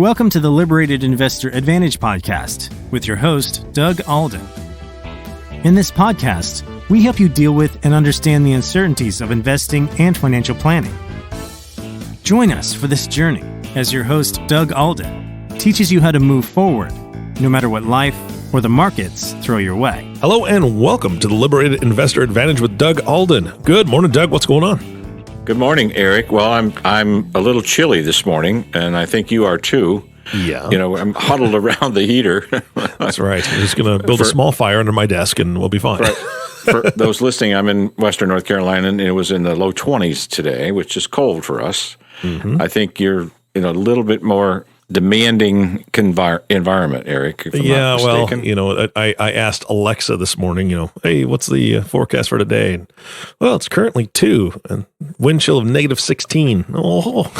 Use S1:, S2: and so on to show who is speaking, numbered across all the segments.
S1: Welcome to the Liberated Investor Advantage podcast with your host, Doug Alden. In this podcast, we help you deal with and understand the uncertainties of investing and financial planning. Join us for this journey as your host, Doug Alden, teaches you how to move forward, no matter what life or the markets throw your way.
S2: Hello and welcome to the Liberated Investor Advantage with Doug Alden. Good morning, Doug. What's going on?
S3: Good morning, Eric. Well, I'm a little chilly this morning, and I think you are too.
S2: Yeah.
S3: You know, I'm huddled around the heater.
S2: That's right. I'm just going to build a small fire under my desk, and we'll be fine.
S3: Right. For those listening, I'm in Western North Carolina, and it was in the low 20s today, which is cold for us. Mm-hmm. I think you're in a little bit more demanding environment, Eric. If I'm not mistaken.
S2: Well, I asked Alexa this morning, hey, what's the forecast for today? And, well, it's currently 2 and wind chill of negative 16. Oh,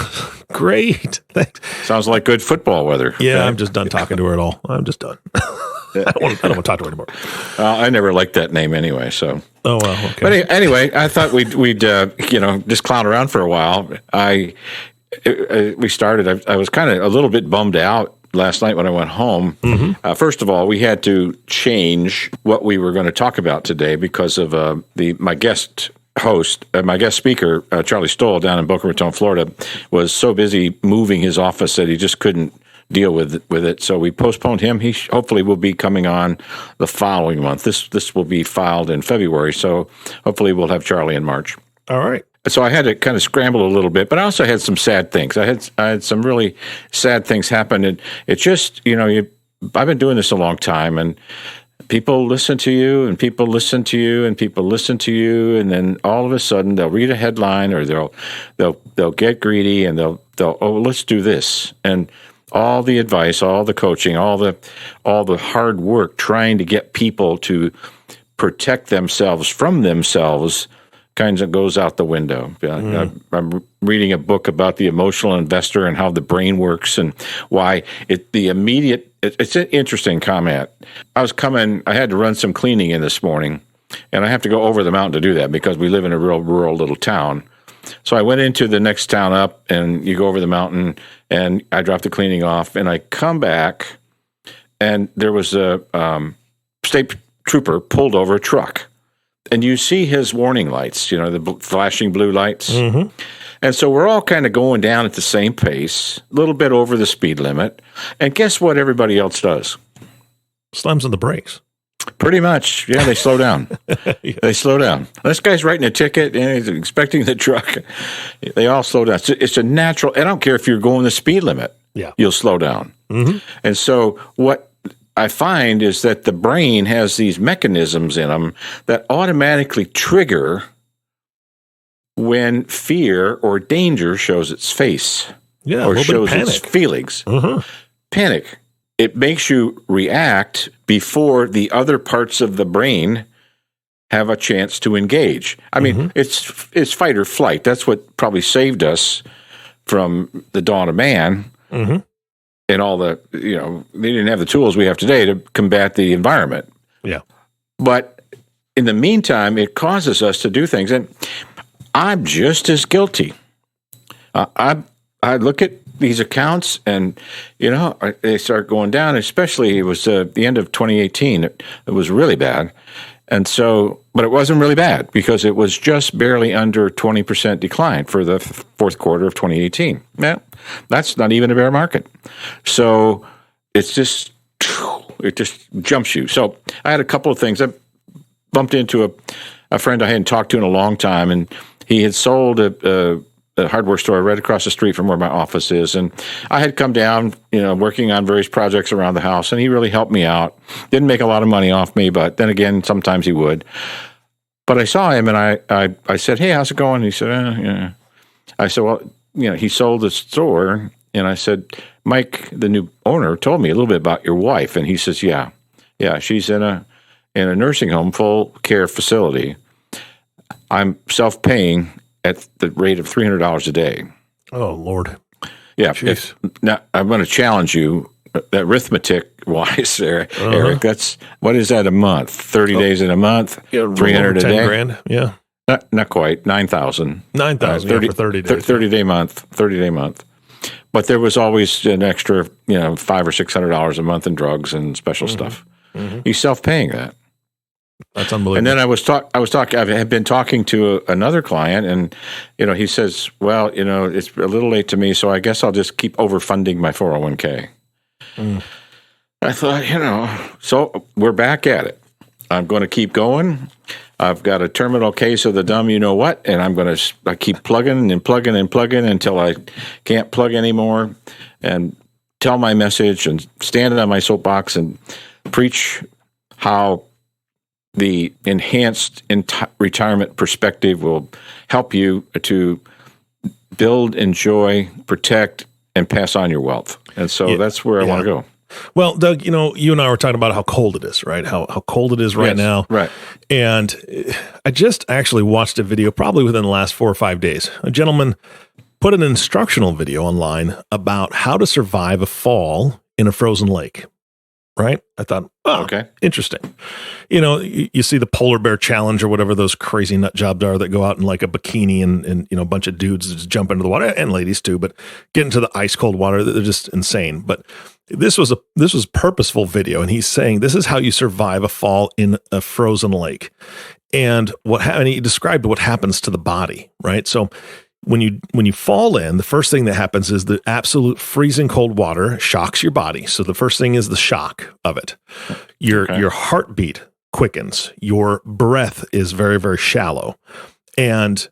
S2: great. Thanks.
S3: Sounds like good football weather.
S2: Yeah, okay. I'm just done talking to her at all. I'm just done. I don't want to talk to her anymore.
S3: I never liked that name anyway, so.
S2: Oh, well, okay.
S3: But anyway, I thought we'd just clown around for a while. We started, I was kind of a little bit bummed out last night when I went home. Mm-hmm. First of all, we had to change what we were going to talk about today because of my guest speaker, Charlie Stoll, down in Boca Raton, Florida, was so busy moving his office that he just couldn't deal with it. So we postponed him. He hopefully will be coming on the following month. This will be filed in February, so hopefully we'll have Charlie in March.
S2: All right.
S3: So I had to kind of scramble a little bit, but I also had some sad things. I had some really sad things happen, and it just, I've been doing this a long time, and people listen to you, and people listen to you, and people listen to you, and then all of a sudden they'll read a headline, or they'll get greedy, and they'll let's do this, and all the advice, all the coaching, all the hard work trying to get people to protect themselves from themselves kind of goes out the window. I'm reading a book about the emotional investor and how the brain works and why it's an interesting comment. I had to run some cleaning in this morning, and I have to go over the mountain to do that because we live in a real rural little town. So I went into the next town up, and you go over the mountain, and I dropped the cleaning off, and I come back, and there was a state trooper pulled over a truck. And you see his warning lights, the flashing blue lights. Mm-hmm. And so we're all kind of going down at the same pace, a little bit over the speed limit. And guess what everybody else does?
S2: Slams on the brakes.
S3: Pretty much. Yeah, they slow down. Yeah. They slow down. This guy's writing a ticket, and he's expecting the truck. They all slow down. It's a natural. I don't care if you're going the speed limit. Yeah. You'll slow down. Mm-hmm. And so what I find is that the brain has these mechanisms in them that automatically trigger when fear or danger shows its face, or shows its feelings. Uh-huh. Panic. It makes you react before the other parts of the brain have a chance to engage. I mean, it's fight or flight. That's what probably saved us from the dawn of man. Mm-hmm. And all they didn't have the tools we have today to combat the environment. Yeah. But in the meantime, it causes us to do things. And I'm just as guilty. I look at these accounts and, they start going down, especially it was the end of 2018. It was really bad. And so, but it wasn't really bad because it was just barely under 20% decline for the fourth quarter of 2018. Yeah, that's not even a bear market. So it just jumps you. So I had a couple of things. I bumped into a friend I hadn't talked to in a long time, and he had sold a hardware store right across the street from where my office is. And I had come down, working on various projects around the house, and he really helped me out. Didn't make a lot of money off me, but then again, sometimes he would. But I saw him, and I said, hey, how's it going? And he said, yeah. I said, well, he sold the store. And I said, Mike, the new owner, told me a little bit about your wife. And he says, yeah, she's in a nursing home, full care facility. I'm self-paying at the rate of $300 a day.
S2: Oh, Lord.
S3: Yeah. Now, I'm going to challenge you, arithmetic-wise there, Eric. What is that a month? 30 days in a month? Yeah, 300 a day?
S2: 10 grand, yeah.
S3: Not quite. 9,000.
S2: 9,000 for 30 days.
S3: 30-day month. But there was always an extra, $500 or $600 a month in drugs and special stuff. He's self-paying that.
S2: That's unbelievable.
S3: And then I had been talking to another client, and he says, "Well, it's a little late to me, so I guess I'll just keep overfunding my 401k." I thought, so we're back at it. I'm going to keep going. I've got a terminal case of the dumb you-know-what, and I keep plugging and plugging and plugging until I can't plug anymore, and tell my message and stand on my soapbox and preach how the enhanced retirement perspective will help you to build, enjoy, protect, and pass on your wealth. And so that's where I want to go.
S2: Well, Doug, you and I were talking about how cold it is, right? How cold it is right now.
S3: Right.
S2: And I just actually watched a video probably within the last 4 or 5 days. A gentleman put an instructional video online about how to survive a fall in a frozen lake. Right? I thought, okay, interesting. You see the polar bear challenge or whatever those crazy nut jobs are that go out in like a bikini and a bunch of dudes just jump into the water, and ladies too, but get into the ice cold water. They're just insane. But this was purposeful video, and he's saying this is how you survive a fall in a frozen lake. And he described what happens to the body, right? So when you fall in, the first thing that happens is the absolute freezing cold water shocks your body. So the first thing is the shock of it. Your heartbeat quickens. Your breath is very, very shallow. And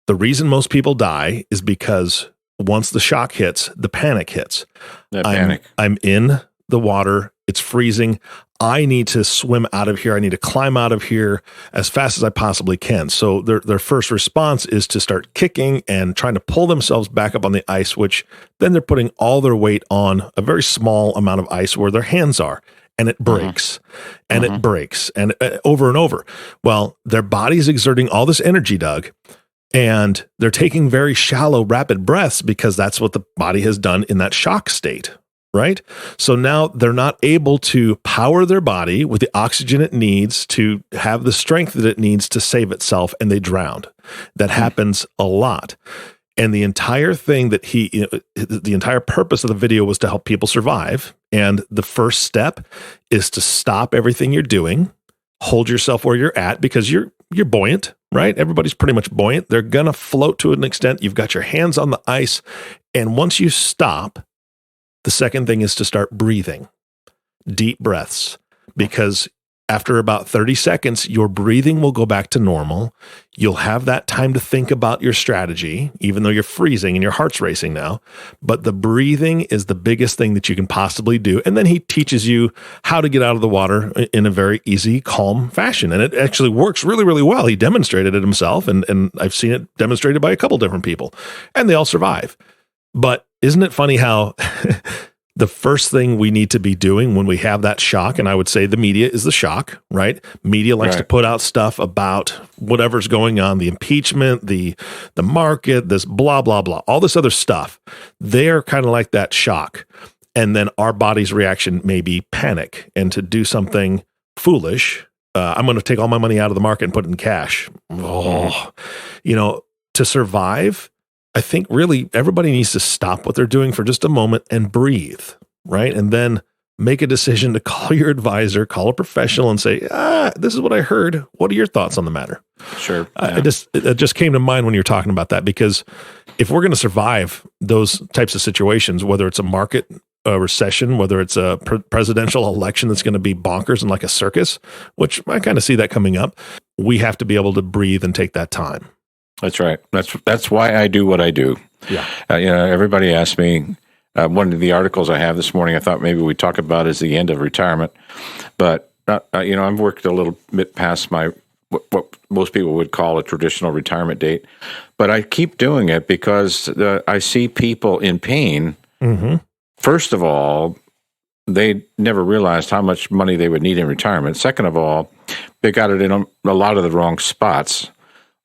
S2: the reason most people die is because once the shock hits, the panic hits. I'm in the water. It's freezing. I need to swim out of here. I need to climb out of here as fast as I possibly can. So their first response is to start kicking and trying to pull themselves back up on the ice, which then they're putting all their weight on a very small amount of ice where their hands are. And it breaks, and it breaks, and over and over. Well, their body's exerting all this energy, Doug, and they're taking very shallow, rapid breaths because that's what the body has done in that shock state. Right? So now they're not able to power their body with the oxygen it needs to have the strength that it needs to save itself, and they drowned. That happens a lot. And the entire thing the entire purpose of the video was to help people survive. And the first step is to stop everything you're doing, hold yourself where you're at, because you're buoyant, right? Everybody's pretty much buoyant. They're going to float to an extent. You've got your hands on the ice. And once you stop, the second thing is to start breathing, deep breaths, because after about 30 seconds, your breathing will go back to normal. You'll have that time to think about your strategy, even though you're freezing and your heart's racing now. But the breathing is the biggest thing that you can possibly do. And then he teaches you how to get out of the water in a very easy, calm fashion. And it actually works really, really well. He demonstrated it himself, and I've seen it demonstrated by a couple different people, and they all survive. But isn't it funny how the first thing we need to be doing when we have that shock, and I would say the media is the shock, right? Media likes to put out stuff about whatever's going on, the impeachment, the market, this blah, blah, blah, all this other stuff. They're kind of like that shock. And then our body's reaction may be panic and to do something foolish. I'm going to take all my money out of the market and put it in cash. To survive, I think really everybody needs to stop what they're doing for just a moment and breathe, right? And then make a decision to call your advisor, call a professional and say, this is what I heard. What are your thoughts on the matter?
S3: Sure.
S2: It just came to mind when you're talking about that, because if we're going to survive those types of situations, whether it's a market recession, whether it's a presidential election that's going to be bonkers and like a circus, which I kind of see that coming up, we have to be able to breathe and take that time.
S3: That's right. That's why I do what I do.
S2: Yeah.
S3: Everybody asked me, one of the articles I have this morning, I thought maybe we'd talk about is the end of retirement. But, I've worked a little bit past my, what most people would call a traditional retirement date. But I keep doing it because I see people in pain. Mm-hmm. First of all, they never realized how much money they would need in retirement. Second of all, they got it in a lot of the wrong spots.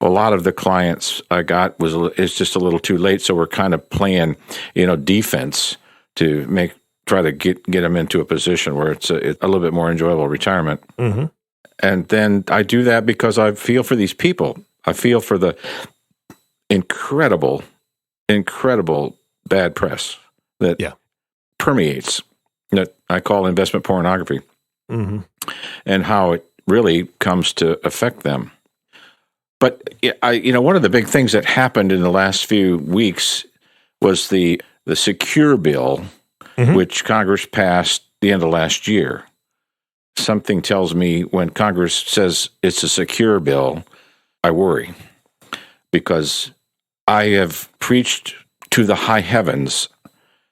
S3: A lot of the clients I got it's just a little too late, so we're kind of playing, defense to try to get them into a position where it's a little bit more enjoyable retirement. Mm-hmm. And then I do that because I feel for these people. I feel for the incredible, incredible bad press that permeates, that I call investment pornography, and how it really comes to affect them. But one of the big things that happened in the last few weeks was the secure bill, which Congress passed the end of last year. Something tells me when Congress says it's a secure bill, I worry, because I have preached to the high heavens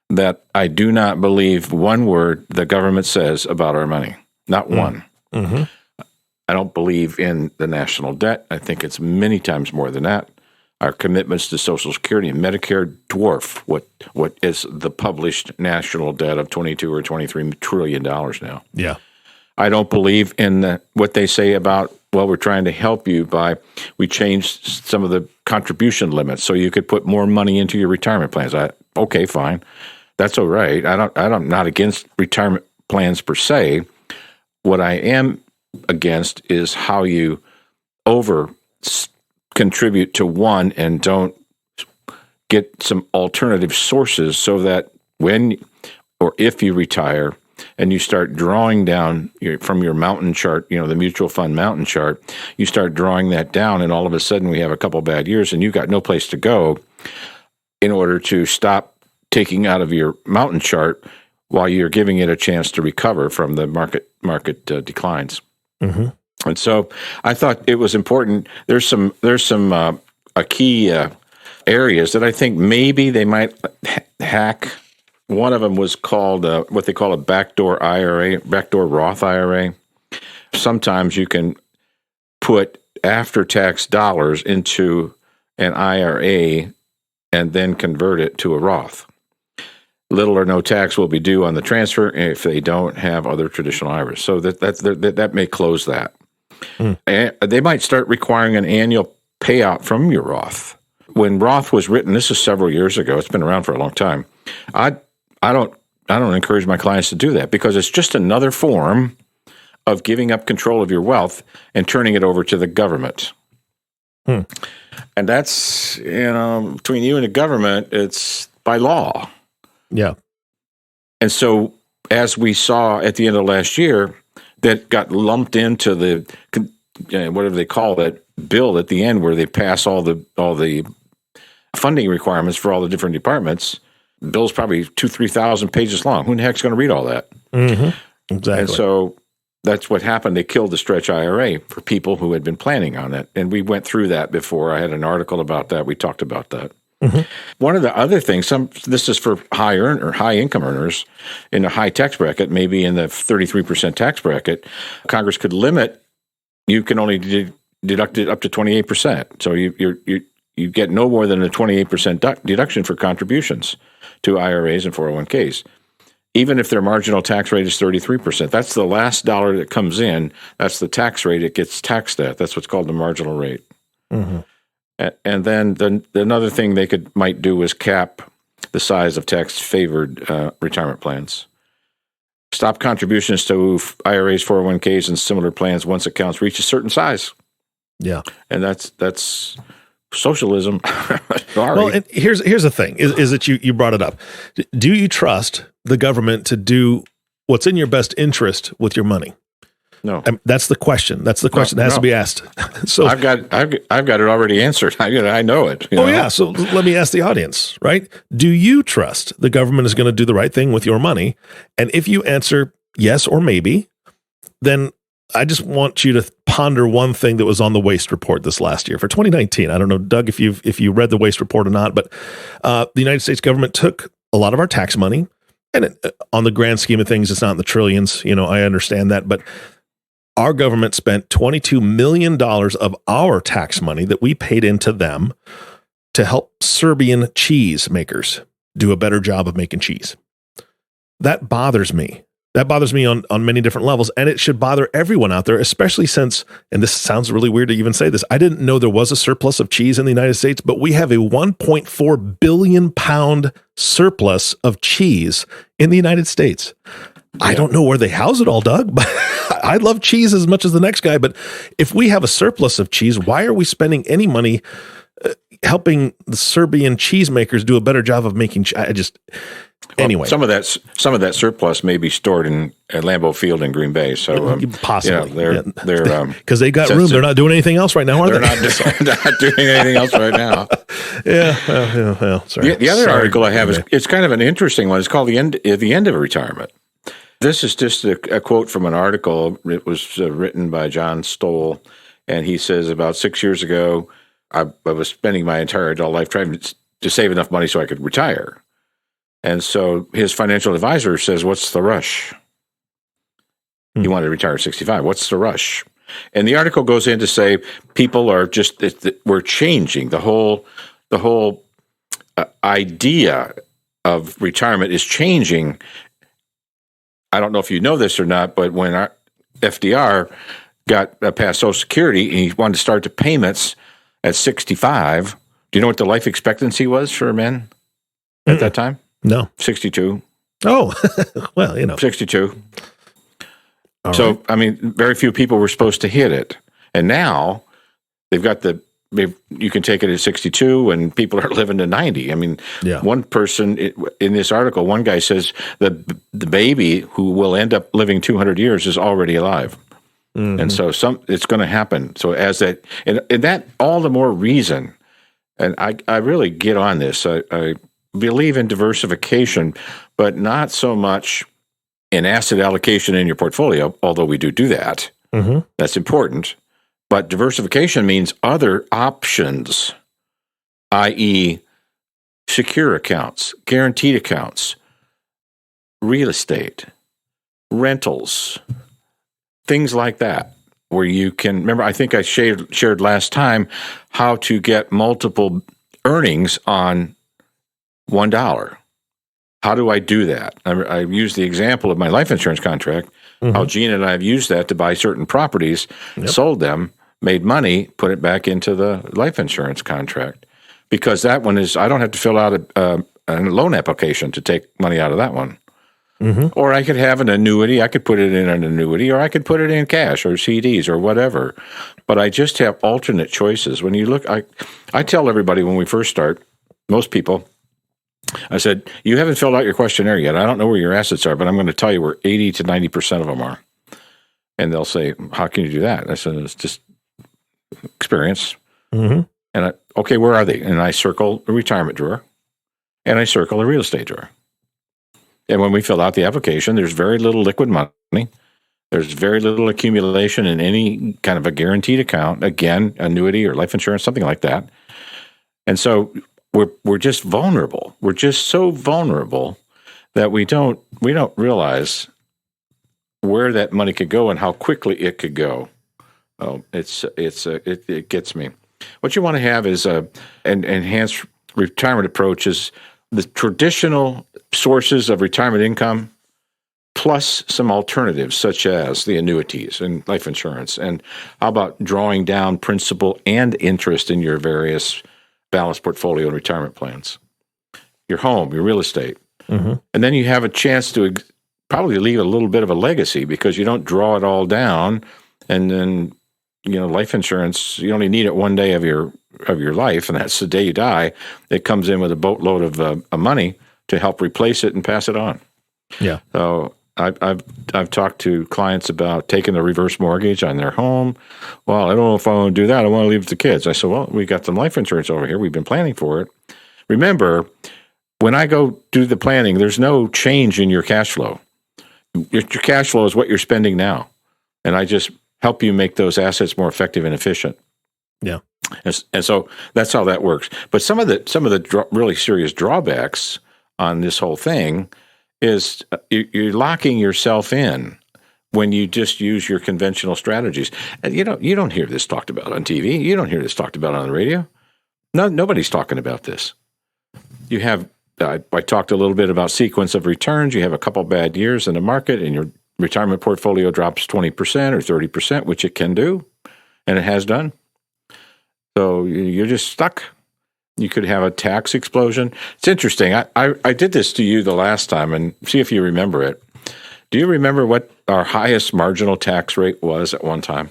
S3: that I do not believe one word the government says about our money. Not one. I don't believe in the national debt. I think it's many times more than that. Our commitments to Social Security and Medicare dwarf what is the published national debt of $22 or $23 trillion now.
S2: Yeah.
S3: I don't believe in what they say about, well, we're trying to help you we changed some of the contribution limits so you could put more money into your retirement plans. Okay, fine. That's all right. I'm not against retirement plans per se. What I am against is how you over contribute to one and don't get some alternative sources so that when or if you retire and you start drawing down from your mountain chart, the mutual fund mountain chart, you start drawing that down and all of a sudden we have a couple bad years and you've got no place to go in order to stop taking out of your mountain chart while you're giving it a chance to recover from the market declines. And so I thought it was important. There's some key areas that I think maybe they might hack. One of them was called what they call a backdoor IRA, backdoor Roth IRA. Sometimes you can put after-tax dollars into an IRA and then convert it to a Roth. Little or no tax will be due on the transfer if they don't have other traditional IRAs. So that may close that. And they might start requiring an annual payout from your Roth. When Roth was written, this is several years ago. It's been around for a long time. I don't encourage my clients to do that because it's just another form of giving up control of your wealth and turning it over to the government. And that's, between you and the government, it's by law.
S2: Yeah.
S3: And so as we saw at the end of last year, that got lumped into the, whatever they call that bill at the end where they pass all the funding requirements for all the different departments. The bill's probably 2,000-3,000 pages long. Who in the heck's going to read all that?
S2: Exactly.
S3: And so that's what happened. They killed the stretch IRA for people who had been planning on it. And we went through that before. I had an article about that. We talked about that. One of the other things, this is for high income earners in a high tax bracket, maybe in the 33% tax bracket, Congress could limit, you can only deduct it up to 28%. So you get no more than a 28% deduction for contributions to IRAs and 401ks. Even if their marginal tax rate is 33%, that's the last dollar that comes in. That's the tax rate it gets taxed at. That's what's called the marginal rate. And then another thing they might do is cap the size of tax-favored retirement plans. Stop contributions to IRAs, 401ks, and similar plans once accounts reach a certain size.
S2: Yeah,
S3: and that's socialism.
S2: Well, and here's the thing: is that you brought it up. Do you trust the government to do what's in your best interest with your money?
S3: No,
S2: that's the question. That's the question that has to be asked. So
S3: I've got it already answered. I know it.
S2: Yeah. So let me ask the audience, right? Do you trust the government is going to do the right thing with your money? And if you answer yes or maybe, then I just want you to ponder one thing that was on the waste report this last year for 2019. I don't know, Doug, if you read the waste report or not, but the United States government took a lot of our tax money, and on the grand scheme of things, it's not in the trillions. I understand that, but our government spent $22 million of our tax money that we paid into them to help Serbian cheese makers do a better job of making cheese. That bothers me. That bothers me on many different levels, and it should bother everyone out there, especially since, and this sounds really weird to even say this, I didn't know there was a surplus of cheese in the United States, but we have a 1.4 billion pound surplus of cheese in the United States. Yeah. I don't know where they house it all, Doug, but I love cheese as much as the next guy. But if we have a surplus of cheese, why are we spending any money helping the Serbian cheesemakers do a better job of making. Anyway,
S3: some of that surplus may be stored in at Lambeau Field in Green Bay. So
S2: possibly,
S3: they're
S2: because they got room. They're not doing anything else right now, are they?
S3: They're not doing anything else right now.
S2: Well, sorry.
S3: The other article I have is it's kind of an interesting one. It's called the end of retirement. This is just a quote from an article. It was written by John Stoll, and he says about 6 years ago, I was spending my entire adult life trying to save enough money so I could retire. And so his financial advisor says, "What's the rush? You want to retire at 65. What's the rush?" And the article goes in to say people are we're changing. The whole idea of retirement is changing. I don't know if you know this or not, but when our FDR got past Social Security and he wanted to start the payments at 65, do you know what the life expectancy was for men at that time?
S2: No.
S3: 62.
S2: Oh, well,
S3: 62.
S2: All
S3: so,
S2: right.
S3: I mean, very few people were supposed to hit it. And now they've got you can take it at 62 and people are living to 90. I mean, one person in this article, one guy says the baby who will end up living 200 years is already alive. Mm-hmm. And so it's going to happen. So as that, and that all the more reason, and I really get on this. I believe in diversification, but not so much in asset allocation in your portfolio, although we do that. Mm-hmm. That's important. But diversification means other options, i.e., secure accounts, guaranteed accounts, real estate, rentals, things like that, where you can, remember, I think I shared last time how to get multiple earnings on $1. How do I do that? I use the example of my life insurance contract, how Gina and I have used that to buy certain properties, sold them, made money, put it back into the life insurance contract. Because that one I don't have to fill out a loan application to take money out of that one. Mm-hmm. Or I could have an annuity. I could put it in an annuity, or I could put it in cash or CDs or whatever. But I just have alternate choices. When you look, I tell everybody when we first start, most people, I said, you haven't filled out your questionnaire yet. I don't know where your assets are, but I'm going to tell you where 80 to 90% of them are. And they'll say, how can you do that? I said, it's just experience. Mm-hmm. And okay, where are they? And I circle a retirement drawer, and I circle a real estate drawer. And when we fill out the application, there's very little liquid money. There's very little accumulation in any kind of a guaranteed account, again, annuity or life insurance, something like that. And so we're just vulnerable. We're just so vulnerable that we don't realize where that money could go and how quickly it could go. Oh, it gets me. What you want to have is an enhanced retirement approach is the traditional sources of retirement income plus some alternatives such as the annuities and life insurance. And how about drawing down principal and interest in your various balanced portfolio and retirement plans, your home, your real estate. Mm-hmm. And then you have a chance to probably leave a little bit of a legacy because you don't draw it all down. And then, life insurance, you only need it one day of your life, and that's the day you die. It comes in with a boatload of money to help replace it and pass it on. Yeah. So I've talked to clients about taking a reverse mortgage on their home. Well, I don't know if I want to do that. I want to leave it to the kids. I said, well, we got some life insurance over here. We've been planning for it. Remember, when I go do the planning, there's no change in your cash flow. Your cash flow is what you're spending now. And I just help you make those assets more effective and efficient.
S2: Yeah.
S3: And so that's how that works. But some of the really serious drawbacks on this whole thing is you're locking yourself in when you just use your conventional strategies. And you don't hear this talked about on TV. You don't hear this talked about on the radio. No, nobody's talking about this. You have I talked a little bit about sequence of returns. You have a couple bad years in the market, and your retirement portfolio drops 20% or 30%, which it can do, and it has done. So you're just stuck. You could have a tax explosion. It's interesting. I did this to you the last time, and see if you remember it. Do you remember what our highest marginal tax rate was at one time?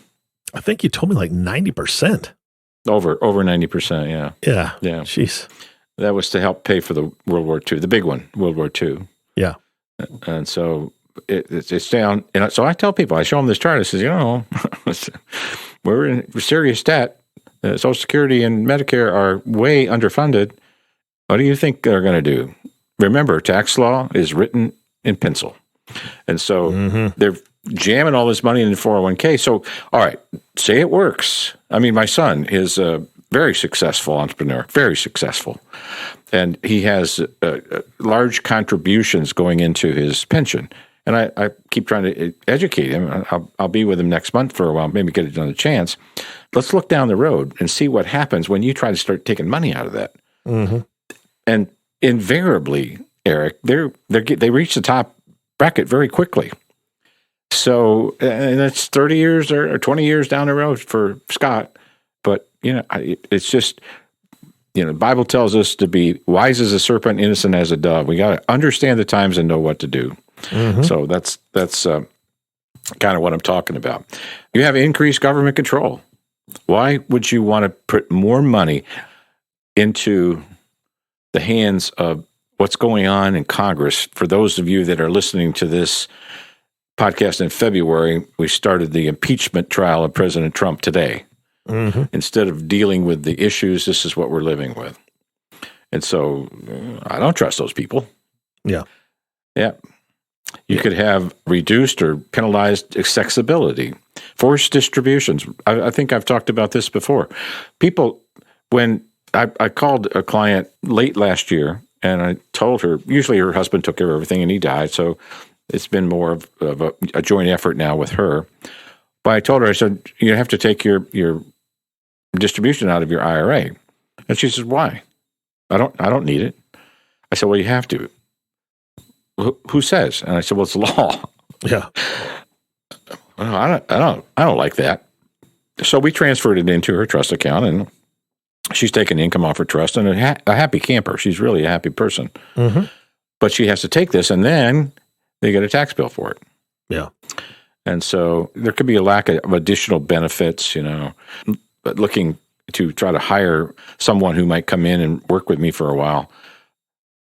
S2: I think you told me like 90%.
S3: Over 90%, yeah.
S2: Yeah.
S3: Yeah.
S2: Jeez.
S3: That was to help pay for the World War II, the big one, World War II.
S2: Yeah.
S3: And so it's down. And so I tell people, I show them this chart. I says, we're in serious debt. Social Security and Medicare are way underfunded. What do you think they're going to do? Remember, tax law is written in pencil. And so they're jamming all this money in the 401k. So, all right, say it works. I mean, my son is a very successful entrepreneur, very successful. And he has large contributions going into his pension. And I keep trying to educate him. I'll be with him next month for a while, maybe get another chance. Let's look down the road and see what happens when you try to start taking money out of that. Mm-hmm. And invariably, Eric, they reach the top bracket very quickly. So, and that's 30 years or 20 years down the road for Scott. But, it's just, the Bible tells us to be wise as a serpent, innocent as a dove. We got to understand the times and know what to do. Mm-hmm. So that's kind of what I'm talking about. You have increased government control. Why would you want to put more money into the hands of what's going on in Congress? For those of you that are listening to this podcast in February, we started the impeachment trial of President Trump today. Mm-hmm. Instead of dealing with the issues, this is what we're living with. And so I don't trust those people.
S2: Yeah.
S3: Yeah. You could have reduced or penalized accessibility, forced distributions. I think I've talked about this before. People, when I called a client late last year, and I told her, usually her husband took care of everything and he died, so it's been more of a joint effort now with her. But I told her, I said, you have to take your distribution out of your IRA. And she says, why? I don't need it. I said, well, you have to. Who says? And I said, well, it's law.
S2: Yeah.
S3: Well, I don't like that. So we transferred it into her trust account, and she's taking income off her trust, and a happy camper. She's really a happy person. Mm-hmm. But she has to take this, and then they get a tax bill for it.
S2: Yeah.
S3: And so there could be a lack of additional benefits, but looking to try to hire someone who might come in and work with me for a while.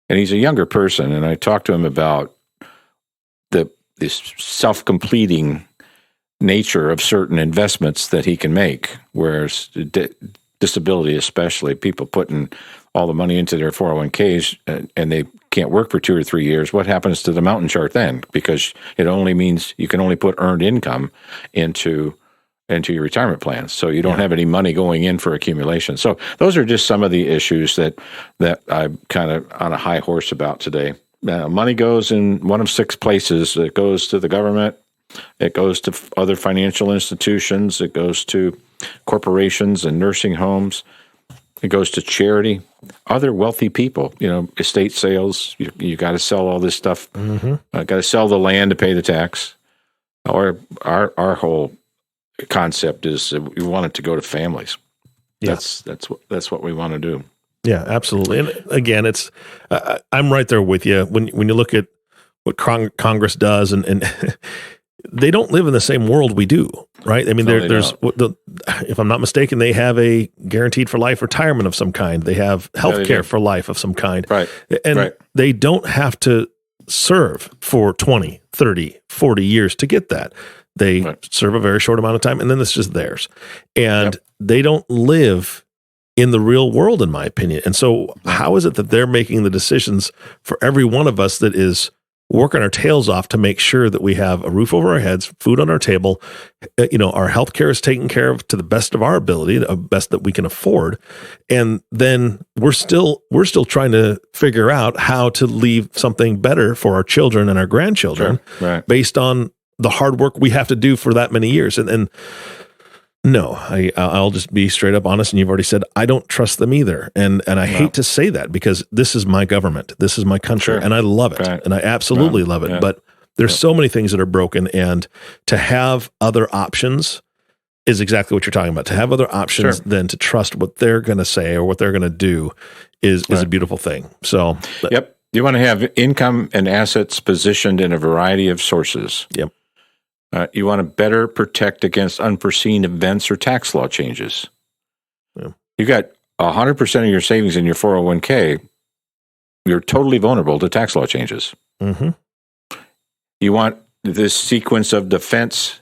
S3: And he's a younger person, and I talked to him about this self-completing nature of certain investments that he can make, whereas disability especially, people putting all the money into their 401ks and they can't work for 2 or 3 years. What happens to the mountain chart then? Because it only means you can only put earned income into your retirement plans. So you don't have any money going in for accumulation. So those are just some of the issues that I'm kind of on a high horse about today. Money goes in one of 6 places. It goes to the government. It goes to other financial institutions. It goes to corporations and nursing homes. It goes to charity, other wealthy people, estate sales. You got to sell all this stuff. Mm-hmm. Got to sell the land to pay the tax. Or our whole concept is we want it to go to families. Yeah. That's what we want to do.
S2: Yeah, absolutely. And again, it's I'm right there with you when you look at what Congress does, and they don't live in the same world we do, right? I mean, there's if I'm not mistaken, they have a guaranteed for life retirement of some kind. They have health care for life of some kind.
S3: Right.
S2: And they don't have to serve for 20, 30, 40 years to get that. They serve a very short amount of time, and then it's just theirs. And they don't live in the real world, in my opinion. And so how is it that they're making the decisions for every one of us that is working our tails off to make sure that we have a roof over our heads, food on our table, our health care is taken care of to the best of our ability, the best that we can afford. And then we're still trying to figure out how to leave something better for our children and our grandchildren based on the hard work we have to do for that many years. And no, I'll just be straight up honest. And you've already said, I don't trust them either. And I hate to say that because this is my government. This is my country. And I love it. And I absolutely love it. But there's so many things that are broken. And to have other options is exactly what you're talking about. To have other options than to trust what they're going to say or what they're going to do is a beautiful thing. So,
S3: you want to have income and assets positioned in a variety of sources.
S2: Yep.
S3: You want to better protect against unforeseen events or tax law changes.
S2: Yeah.
S3: You got 100% of your savings in your 401k. You're totally vulnerable to tax law changes.
S2: Mm-hmm.
S3: You want this sequence of defense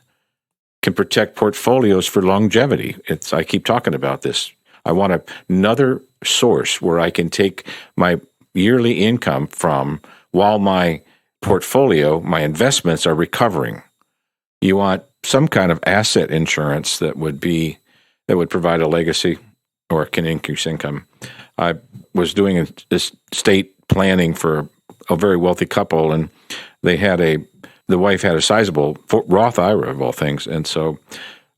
S3: can protect portfolios for longevity. I keep talking about this. I want another source where I can take my yearly income from while my portfolio, my investments are recovering. You want some kind of asset insurance that would provide a legacy or can increase income. I was doing this estate planning for a very wealthy couple, and the wife had a sizable Roth IRA of all things. And so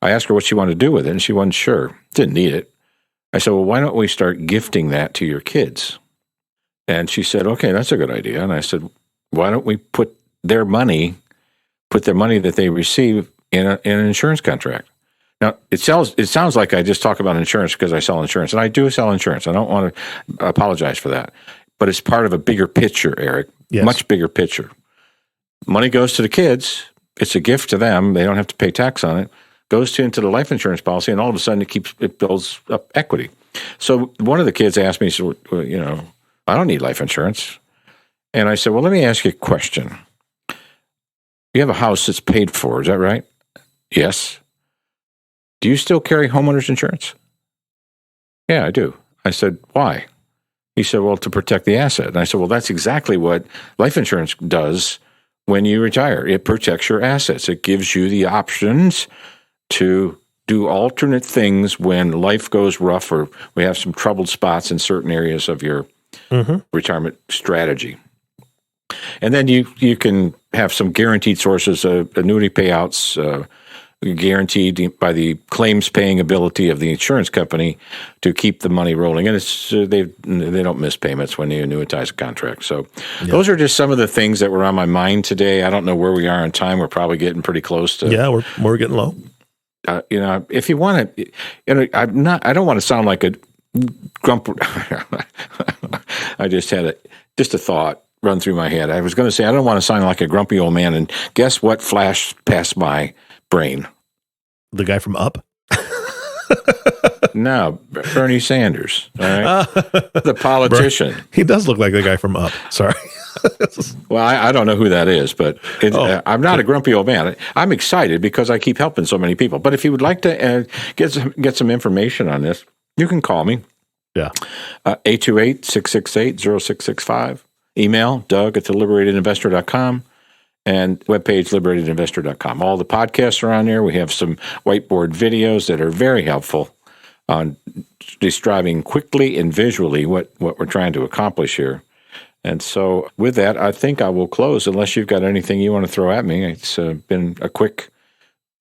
S3: I asked her what she wanted to do with it, and she wasn't sure. Didn't need it. I said, well, why don't we start gifting that to your kids? And she said, okay, that's a good idea. And I said, why don't we put their money that they receive in an insurance contract? Now, it sounds like I just talk about insurance because I sell insurance, and I do sell insurance. I don't want to apologize for that. But it's part of a bigger picture, Eric,
S2: yes.
S3: Much bigger picture. Money goes to the kids. It's a gift to them. They don't have to pay tax on it. Goes into the life insurance policy, and all of a sudden it builds up equity. So one of the kids asked me, so, I don't need life insurance. And I said, well, let me ask you a question. You have a house that's paid for, is that right? Yes. Do you still carry homeowners insurance? Yeah, I do. I said, why? He said, well, to protect the asset. And I said, well, that's exactly what life insurance does when you retire. It protects your assets. It gives you the options to do alternate things when life goes rough or we have some troubled spots in certain areas of your retirement strategy. And then you can have some guaranteed sources of annuity payouts, guaranteed by the claims paying ability of the insurance company to keep the money rolling. And they don't miss payments when you annuitize a contract. So those are just some of the things that were on my mind today. I don't know where we are in time. We're probably getting pretty close to.
S2: Yeah, we're getting low.
S3: If you want to, I don't want to sound like a grump. I just had a thought run through my head. I was going to say, I don't want to sound like a grumpy old man. And guess what flashed past my brain?
S2: The guy from Up?
S3: No, Bernie Sanders. All right? The politician.
S2: He does look like the guy from Up. Sorry.
S3: Well, I don't know who that is, but I'm not a grumpy old man. I'm excited because I keep helping so many people. But if you would like to get some information on this, you can call me.
S2: Yeah.
S3: 828-668-0665. Email Doug@theliberatedinvestor.com. And webpage, liberatedinvestor.com. All the podcasts are on there. We have some whiteboard videos that are very helpful on describing quickly and visually what we're trying to accomplish here. And so with that, I think I will close unless you've got anything you want to throw at me. It's been a quick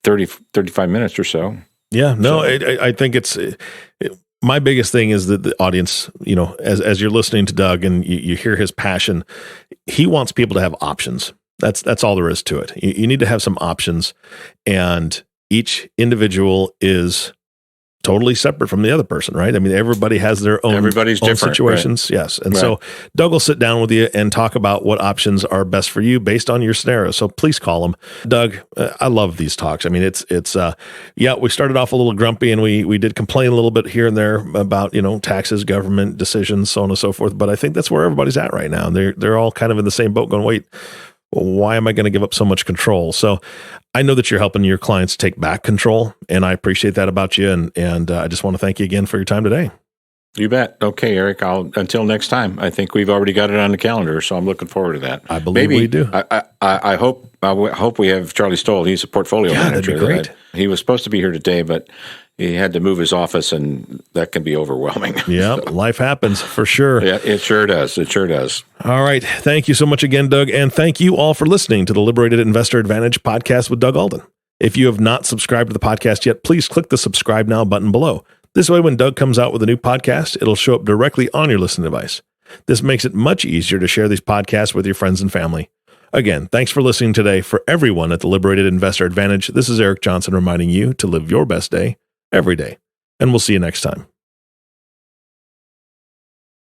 S3: 35 minutes or so.
S2: Yeah, no, I think my biggest thing is that the audience, as you're listening to Doug and you hear his passion, he wants people to have options. That's all there is to it. You need to have some options, and each individual is totally separate from the other person, right? I mean, everybody has their own,
S3: Everybody's
S2: own
S3: different,
S2: situations. Right? Yes. And so Doug will sit down with you and talk about what options are best for you based on your scenario. So please call him. Doug, I love these talks. I mean, it's we started off a little grumpy and we did complain a little bit here and there about, taxes, government decisions, so on and so forth. But I think that's where everybody's at right now. They're all kind of in the same boat going, wait, why am I going to give up so much control? So I know that you're helping your clients take back control, and I appreciate that about you. And I just want to thank you again for your time today.
S3: You bet. Okay, Eric. Until next time. I think we've already got it on the calendar, so I'm looking forward to that.
S2: I believe we do.
S3: I hope we have Charlie Stoll. He's a portfolio manager.
S2: That'd be great.
S3: He was supposed to be here today, but he had to move his office, and that can be overwhelming.
S2: Yeah, life happens for sure.
S3: Yeah, it sure does. It sure does.
S2: All right. Thank you so much again, Doug. And thank you all for listening to the Liberated Investor Advantage podcast with Doug Alden. If you have not subscribed to the podcast yet, please click the subscribe now button below. This way, when Doug comes out with a new podcast, it'll show up directly on your listening device. This makes it much easier to share these podcasts with your friends and family. Again, thanks for listening today. For everyone at the Liberated Investor Advantage, this is Eric Johnson reminding you to live your best day every day. And we'll see you next time.